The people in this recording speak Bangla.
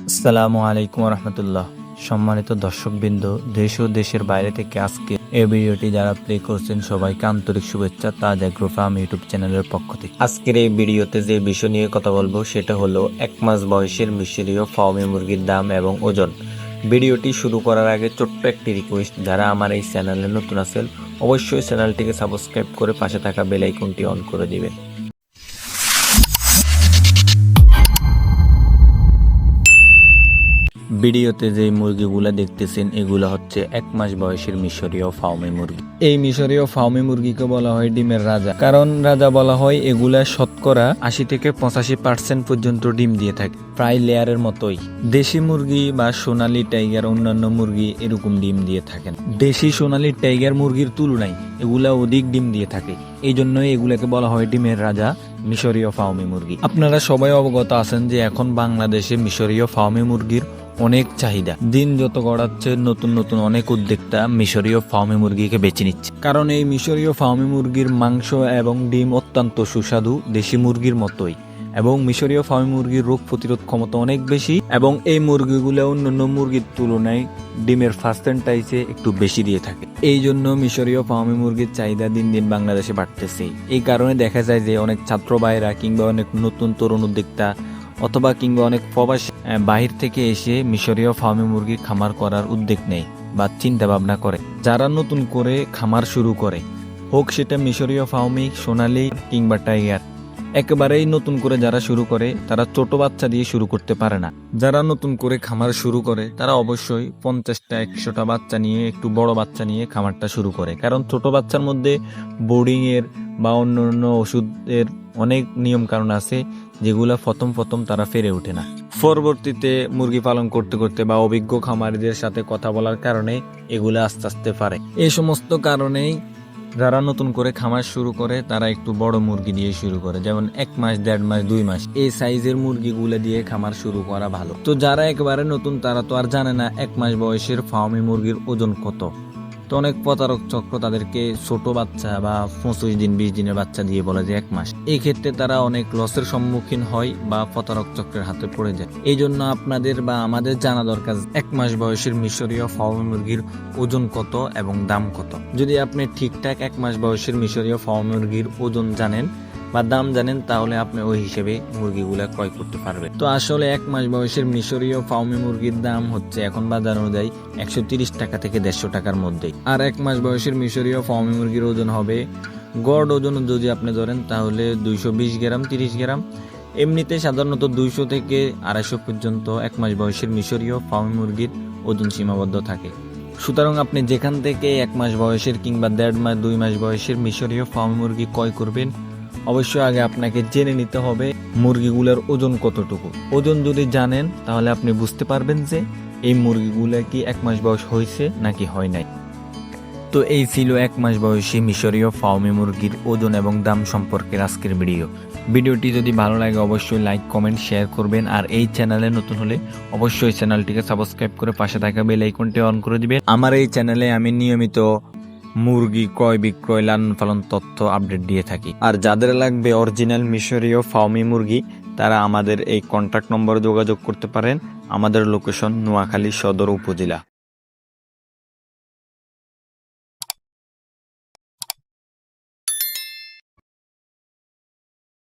আসসালামু আলাইকুম রহমতুল্লাহ। সম্মানিত দর্শকবৃন্দ, দেশ ও দেশের বাইরে থেকে আজকে এই ভিডিওটি যারা প্লে করছেন সবাইকে আন্তরিক শুভেচ্ছা তাজ এগ্রো ফার্ম ইউটিউব চ্যানেলের পক্ষ থেকে। আজকের এই ভিডিওতে যে বিষয় নিয়ে কথা বলবো সেটা হলো 1 মাস বয়সের মিশরীয় ফার্মি মুরগির দাম এবং ওজন। ভিডিওটি শুরু করার আগে ছোট্ট একটি রিকোয়েস্ট, যারা আমার এই চ্যানেলে নতুন আছেন অবশ্যই চ্যানেলটিকে সাবস্ক্রাইব করে পাশে থাকা বেল আইকনটি অন করে দিবেন। ভিডিওতে যে মুরগিগুলা দেখতেছেন এগুলো হচ্ছে 1 মাস বয়সের মিশরীয় ফার্মি মুরগি। এই মিশরীয় ফার্মি মুরগিকে বলা হয় ডিমের রাজা। কারণ রাজা বলা হয় এগুলা শতকরা 80 থেকে 85% পর্যন্ত ডিম দিয়ে থাকে, প্রায় লেয়ারের মতোই। দেশি মুরগি বা সোনালী টাইগার অন্যান্য মুরগি এরকম ডিম দিয়ে থাকেন। দেশি সোনালী টাইগার মুরগির তুলনায় এগুলা অধিক ডিম দিয়ে থাকে, এই জন্যই এগুলাকে বলা হয় ডিমের রাজা মিশরীয় ফার্মি মুরগি। আপনারা সবাই অবগত আছেন যে এখন বাংলাদেশে মিশরীয় ফার্মি মুরগির অনেক চাহিদা। দিন যত গড়াচ্ছে নতুন নতুন অনেক উদ্যোক্তা মিশরীয় ফার্মি মুরগিকে বেছে নিচ্ছে, কারণ এই মিশরীয় ফার্মি মুরগির মাংস এবং ডিম অত্যন্ত সুস্বাদু দেশি মুরগির মতোই, এবং মিশরীয় ফার্মি মুরগির রোগ প্রতিরোধ ক্ষমতা অনেক বেশি, এবং এই মুরগিগুলো অন্যান্য মুরগির তুলনায় ডিমের পার্সেন্টাইজে একটু বেশি দিয়ে থাকে। এই জন্য মিশরীয় ফার্মি মুরগির চাহিদা দিন দিন বাংলাদেশে বাড়তেছে। এই কারণে দেখা যায় যে অনেক ছাত্র ভাইরা কিংবা অনেক নতুন তরুণ উদ্যোক্তা অথবা কিংবা অনেক প্রবাসী বাহির থেকে এসে মিশরীয় ফার্মি মুরগির খামার করার উদ্যোগ নেয় বা চিন্তা ভাবনা করে। যারা নতুন করে খামার শুরু করে, হোক সেটা মিশরীয় ফার্মি, সোনালী কিংবা টাইগার, একেবারেই নতুন করে যারা শুরু করে তারা ছোট বাচ্চা দিয়ে শুরু করতে পারে না। যারা নতুন করে খামার শুরু করে তারা অবশ্যই 50টা 100টা বাচ্চা নিয়ে, একটু বড় বাচ্চা নিয়ে খামারটা শুরু করে। কারণ ছোট বাচ্চার মধ্যে বোর্ডিং এর বা অন্যান্য ওষুধের অনেক নিয়ম কারণ আছে, যেগুলা প্রথম তারা ফেরে ওঠে না। পরবর্তীতে মুরগি পালন করতে করতে বা অভিজ্ঞ খামারিদের সাথে কথা বলার কারণে এগুলা আস্তে আস্তে পারে। এই সমস্ত কারণেই যারা নতুন করে খামার শুরু করে তারা একটু বড় মুরগি দিয়ে শুরু করে, যেমন 1 মাস, 1.5 মাস, 2 মাস এই সাইজের মুরগিগুলো দিয়ে খামার শুরু করা ভালো। তো যারা একেবারে নতুন তারা তো আর জানে না 1 মাস বয়সের ফার্মি মুরগির ওজন কত। তো অনেক প্রতারক চক্র তাদেরকে ছোট বাচ্চা বা 25 দিন 20 দিনের বাচ্চা দিয়ে বলে যে 1 মাস। এই ক্ষেত্রে তারা অনেক লসের সম্মুখীন হয় বা প্রতারক চক্রের হাতে পড়ে যায়। এই জন্য আপনাদের বা আমাদের জানা দরকার 1 মাস বয়সের মিশরীয় ফার্মি মুরগির ওজন কত এবং দাম কত। যদি আপনি ঠিকঠাক 1 মাস বয়সের মিশরীয় ফার্মি মুরগির ওজন জানেন বা দাম জানেন, তাহলে আপনি ওই হিসেবে মুরগিগুলা ক্রয় করতে পারবেন। তো আসলে 1 মাস বয়সের মিশরীয় ফার্মি মুরগির দাম হচ্ছে এখন বাজার অনুযায়ী 130 টাকা থেকে 150 টাকার মধ্যেই। আর 1 মাস বয়সের মিশরীয় ফার্মি মুরগির ওজন হবে, গড় ওজন যদি আপনি ধরেন তাহলে 220 গ্রাম 30 গ্রাম। এমনিতে সাধারণত 200 থেকে 250 পর্যন্ত 1 মাস বয়সের মিশরীয় ফার্মি মুরগির ওজন সীমাবদ্ধ থাকে। সুতরাং আপনি যেখান থেকে 1 মাস বয়সের কিংবা 1.5 মাস 2 মাস বয়সের মিশরীয় ফার্মি মুরগি ক্রয় করবেন, অবশ্যই আগে আপনাকে জেনে নিতে হবে মুরগিগুলোর ওজন কতটুকু। ওজন যদি জানেন তাহলে আপনি বুঝতে পারবেন যে এই মুরগিগুলো কি 1 মাস বয়স হয়েছে নাকি হয় নাই। তো এই ছিল 1 মাস বয়সী মিশরীয় ফার্মি মুরগির ওজন এবং দাম সম্পর্কের আজকের ভিডিওটি যদি ভালো লাগে অবশ্যই লাইক, কমেন্ট, শেয়ার করবেন। আর এই চ্যানেলে নতুন হলে অবশ্যই চ্যানেলটিকে সাবস্ক্রাইব করে পাশে থাকা বেল আইকনটি অন করে দিবেন। আমার এই চ্যানেলে আমি নিয়মিত মুরগি ক্রয় বিক্রয়, লালন পালন তথ্য আপডেট দিয়ে থাকি। আর যাদের লাগবে অরিজিনাল মিশরীয় ফার্মি মুরগি তারা আমাদের এই কন্ট্যাক্ট নম্বরে যোগাযোগ করতে পারেন। আমাদের লোকেশন নোয়াখালী সদর উপজেলা।